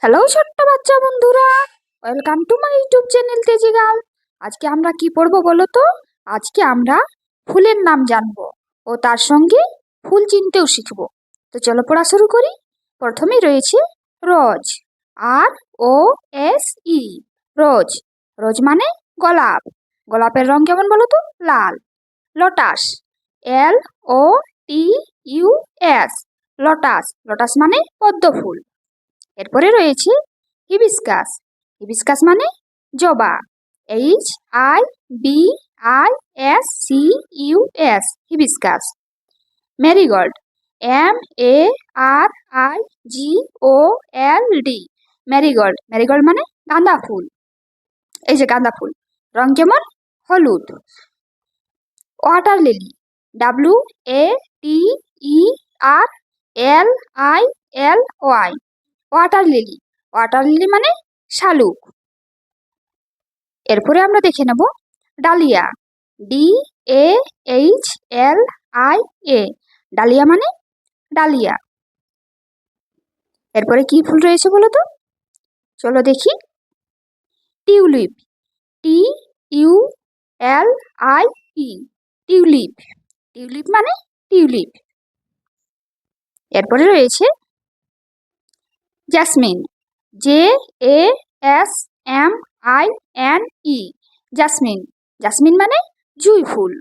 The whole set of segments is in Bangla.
হ্যালো ছোট্ট বাচ্চা বন্ধুরা, welcome to my YouTube channel তেজি গার্ল। আজকে আমরা কি পড়বো বলো তো? আজকে আমরা ফুলের নাম জানবো ও তার সঙ্গে ফুল চিনতেও শিখবো। তো চলো পড়া শুরু করি। প্রথমেই রয়েছে রোজ, ROSE, রোজ। রোজ মানে গোলাপ। গোলাপের রং কেমন বলো তো? লাল। Lotus, LOTUS, lotus. লোটাস মানে পদ্ম ফুল। এরপরে রয়েছে হিবিস্কাস। হিবিস্কাস মানে জবা। HIBISCUS, hibiscus. Marigold, MARIGOLD, Marigold. Marigold মানে গাঁদা ফুল। এই যে গাঁদা ফুল, রং কেমন? হলুদ। Water lily, WATERLILY, water lily. Water lily মানে শালুক। এরপরে আমরা দেখে নেব ডালিয়া, DAHLIA, ডালিয়া মানে ডালিয়া। এরপরে কি ফুল রয়েছে বলো তো? চলো দেখি। Tulip, TULIP, tulip. টিউলিপ মানে টিউলিপ। এরপরে রয়েছে জ্যাসমিন, JASMINE, জাসমিন। জাসমিন মানে জুঁই ফুল।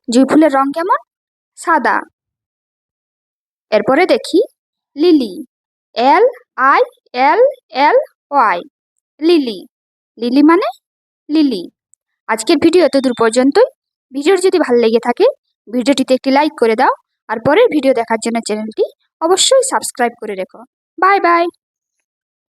জুঁই ফুলের রং কেমন? সাদা। এরপরে দেখি লিলি, LILLY, লিলি। লিলি মানে লিলি। আজকের ভিডিও এতদূর পর্যন্তই। ভিডিওর যদি ভালো লেগে থাকে ভিডিওটিতে একটি লাইক করে দাও, আর পরের ভিডিও দেখার জন্য চ্যানেলটি অবশ্যই সাবস্ক্রাইব করে রেখো। Bye bye.